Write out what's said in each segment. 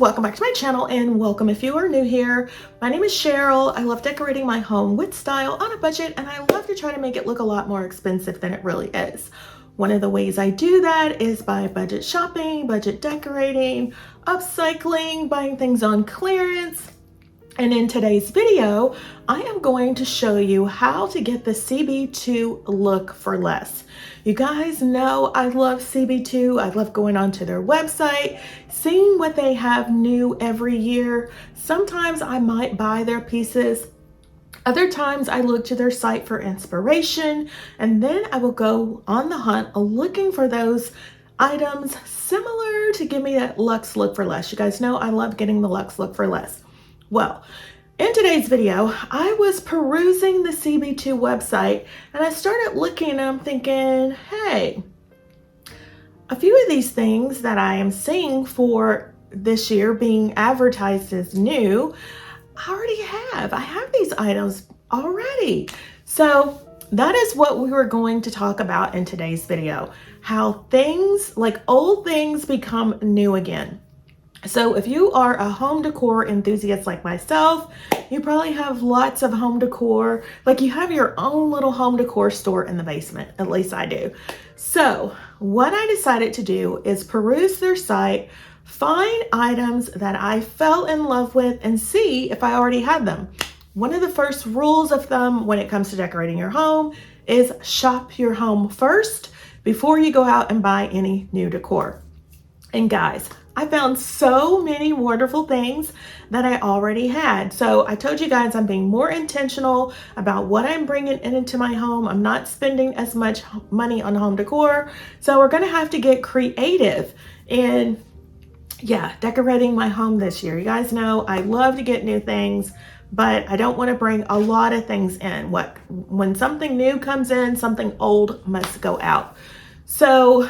welcome back to my channel, and welcome if you are new here. My name is Cheryl. I love decorating my home with style on a budget, and I love to try to make it look a lot more expensive than it really is. One of the ways I do that is by budget shopping, budget decorating, upcycling, buying things on clearance. And in today's video, I am going to show you how to get the CB2 look for less. You guys know I love CB2. I love going onto their website, seeing what they have new every year. Sometimes I might buy their pieces. Other times I look to their site for inspiration, and then I will go on the hunt looking for those items similar to give me that luxe look for less. You guys know I love getting the luxe look for less. Well, in today's video, I was perusing the CB2 website and I started looking and I'm thinking, hey, a few of these things that I am seeing for this year being advertised as new, I already have. I have these items already. So that is what we were going to talk about in today's video, how things like old things become new again. So if you are a home decor enthusiast like myself, you probably have lots of home decor, like you have your own little home decor store in the basement, at least I do. So what I decided to do is peruse their site, find items that I fell in love with and see if I already had them. One of the first rules of thumb when it comes to decorating your home is shop your home first before you go out and buy any new decor. And guys, I found so many wonderful things that I already had. So I told you guys I'm being more intentional about what I'm bringing into my home. I'm not spending as much money on home decor. So we're going to have to get creative in, decorating my home this year. You guys know I love to get new things, but I don't want to bring a lot of things in. When something new comes in, something old must go out. So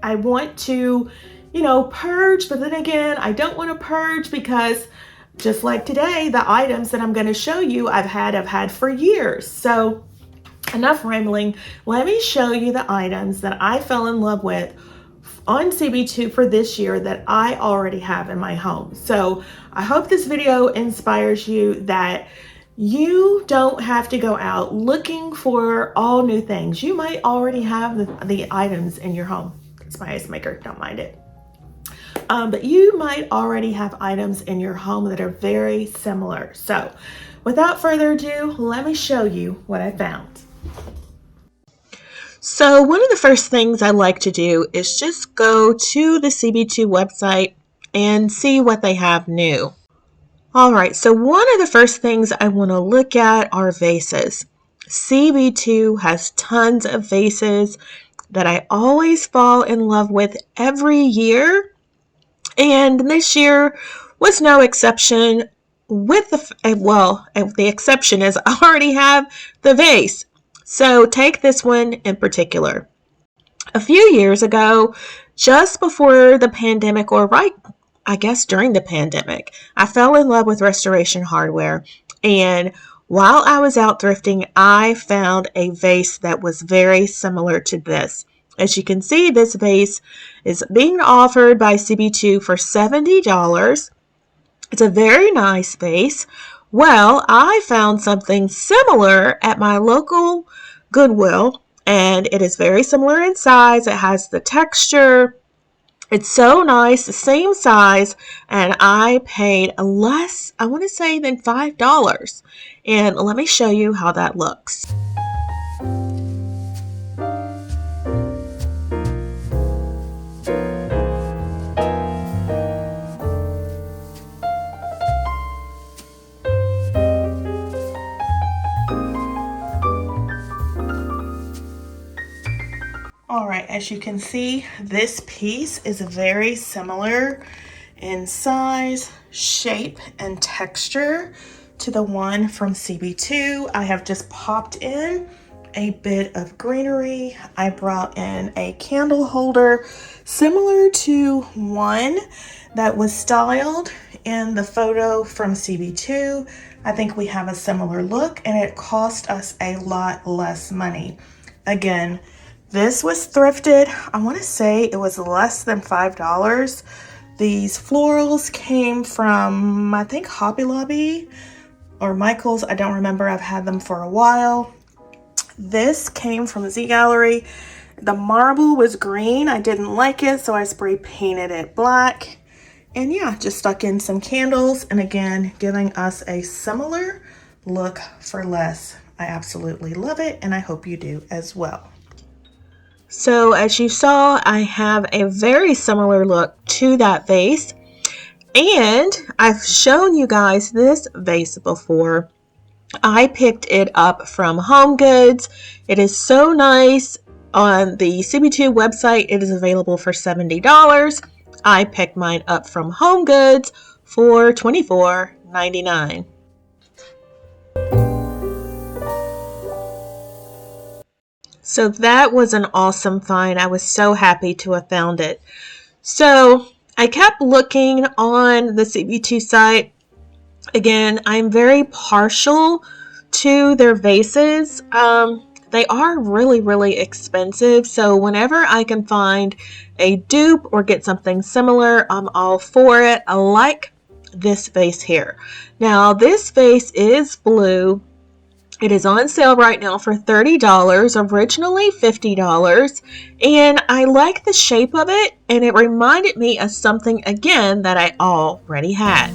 I want to purge, but then again, I don't want to purge because just like today, the items that I'm going to show you I've had for years. So enough rambling. Let me show you the items that I fell in love with on CB2 for this year that I already have in my home. So I hope this video inspires you that you don't have to go out looking for all new things. You might already have the items in your home. It's my ice maker, don't mind it. But you might already have items in your home that are very similar. So without further ado, let me show you what I found. So one of the first things I like to do is just go to the CB2 website and see what they have new. All right, so one of the first things I want to look at are vases. CB2 has tons of vases that I always fall in love with every year. And this year was no exception with the exception is I already have the vase. So take this one in particular. A few years ago, just before the pandemic, or I guess during the pandemic, I fell in love with restoration hardware. And while I was out thrifting, I found a vase that was very similar to this. As you can see, this vase is being offered by CB2 for $70. It's a very nice vase. Well, I found something similar at my local Goodwill, and it is very similar in size. It has the texture. It's so nice, the same size, and I paid less, I want to say, than $5. And let me show you how that looks. All right, as you can see, this piece is very similar in size, shape, and texture to the one from CB2. I have just popped in a bit of greenery. I brought in a candle holder similar to one that was styled in the photo from CB2. I think we have a similar look, and it cost us a lot less money. Again, this was thrifted. I want to say it was less than $5. These florals came from, I think, Hobby Lobby or Michael's. I don't remember. I've had them for a while. This came from Z Gallery. The marble was green. I didn't like it, so I spray painted it black. And yeah, just stuck in some candles, and again, giving us a similar look for less. I absolutely love it, and I hope you do as well. So as you saw, I have a very similar look to that vase, and I've shown you guys this vase before. I picked it up from Home Goods. It is so nice. On the CB2 website, it is available for $70. I picked mine up from Home Goods for $24.99. So that was an awesome find. I was so happy to have found it. So I kept looking on the CB2 site. Again, I'm very partial to their vases. They are really, really expensive. So whenever I can find a dupe or get something similar, I'm all for it. I like this vase here. Now, this vase is blue. It is on sale right now for $30, originally $50. And I like the shape of it, and it reminded me of something, again, that I already had.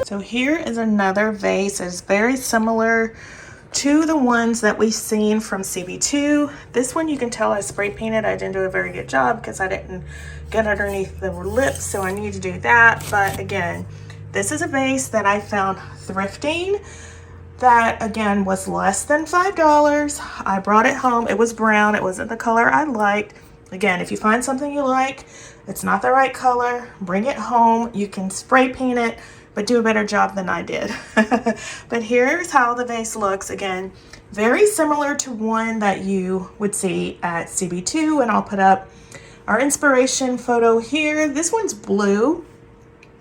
So here is another vase. It's very similar to the ones that we've seen from CB2. This one you can tell I spray painted. I didn't do a very good job because I didn't get underneath the lips, so I need to do that. But again, this is a vase that I found thrifting that, again, was less than $5. I brought it home. It was brown. It wasn't the color I liked. Again, if you find something you like, it's not the right color, bring it home. You can spray paint it, but do a better job than I did. But here's how the vase looks. Again, very similar to one that you would see at CB2, and I'll put up our inspiration photo here. This one's blue,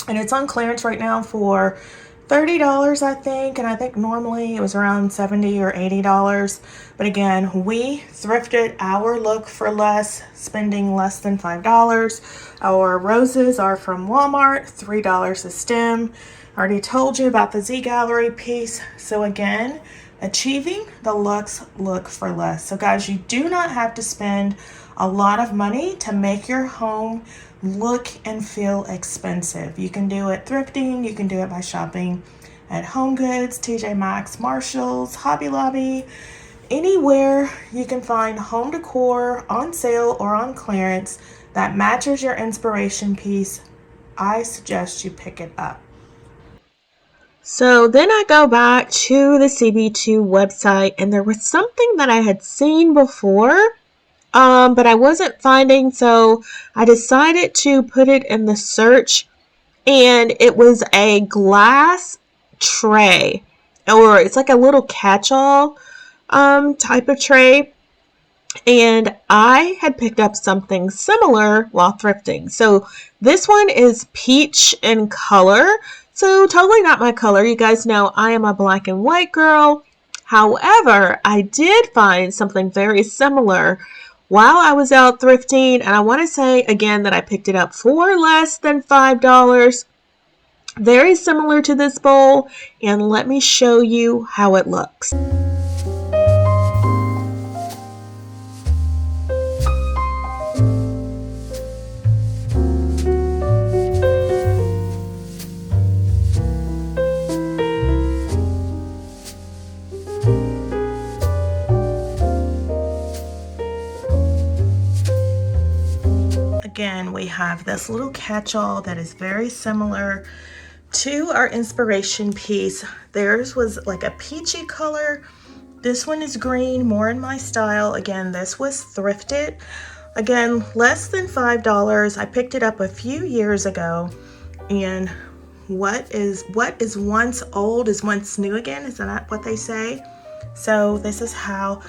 and it's on clearance right now for $30, I think, and I think normally it was around $70 or $80. But again, we thrifted our look for less, spending less than $5. Our roses are from Walmart, $3 a stem. I already told you about the Z Gallery piece. So again, achieving the luxe look for less. So guys, you do not have to spend a lot of money to make your home look and feel expensive. You can do it thrifting, you can do it by shopping at Home Goods, TJ Maxx, Marshalls, Hobby Lobby, anywhere you can find home decor on sale or on clearance that matches your inspiration piece. I suggest you pick it up. So then I go back to the CB2 website, and there was something that I had seen before, but I wasn't finding, so I decided to put it in the search, and it was a glass tray, or it's like a little catch-all type of tray, and I had picked up something similar while thrifting. So this one is peach in color, so totally not my color. You guys know I am a black and white girl. However, I did find something very similar while I was out thrifting, and I want to say again that I picked it up for less than $5. Very similar to this bowl, and let me show you how it looks. Again, we have this little catch-all that is very similar to our inspiration piece. Theirs was like a peachy color. This one is green, more in my style. Again, this was thrifted. Again, less than $5. I picked it up a few years ago, and what is once old is once new again. Isn't that what they say? So this is how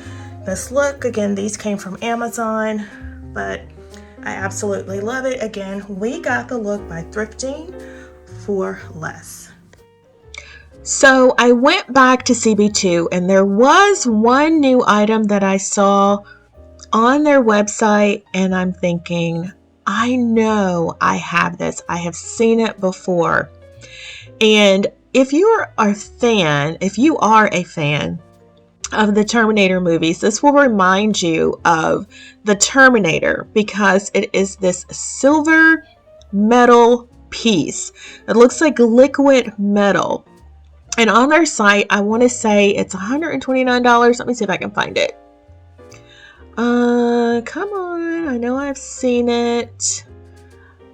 this look. Again, these came from Amazon. but I absolutely love it. Again, We Got the Look by Thrifting for less. So I went back to CB2 and there was one new item that I saw on their website, and I'm thinking, I know I have this. I have seen it before. And if you are a fan of the Terminator movies, this will remind you of the Terminator because it is this silver metal piece. It looks like liquid metal. And on their site, I want to say it's $129. Let me see if I can find it. Come on. I know I've seen it.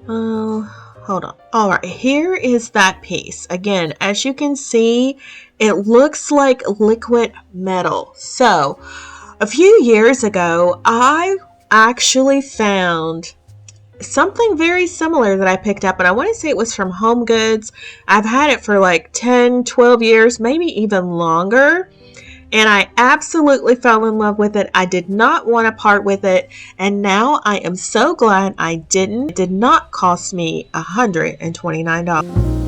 Hold on. All right, here is that piece. Again, as you can see, it looks like liquid metal. So, a few years ago, I actually found something very similar that I picked up, and I want to say it was from Home Goods. I've had it for like 10, 12 years, maybe even longer. And I absolutely fell in love with it. I did not want to part with it. And now I am so glad I didn't. It did not cost me $129.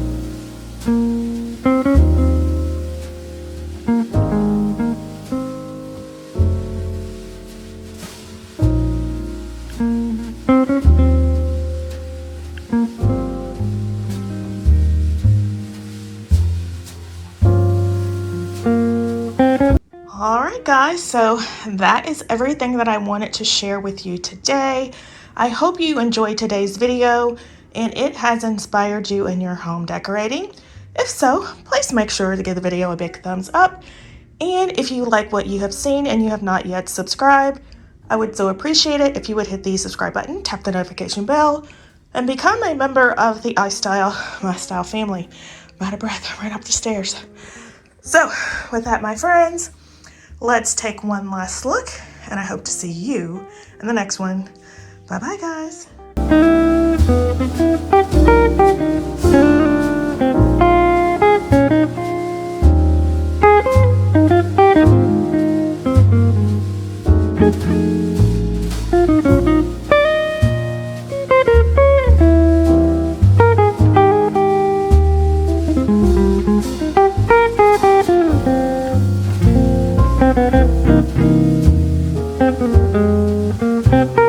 Alright guys, so that is everything that I wanted to share with you today. I hope you enjoyed today's video and it has inspired you in your home decorating. If so, please make sure to give the video a big thumbs up. And if you like what you have seen and you have not yet subscribed, I would so appreciate it if you would hit the subscribe button, tap the notification bell, and become a member of the iStyle family. I'm out of breath, right up the stairs. So, with that, my friends, let's take one last look, and I hope to see you in the next one. Bye-bye, guys. Thank you.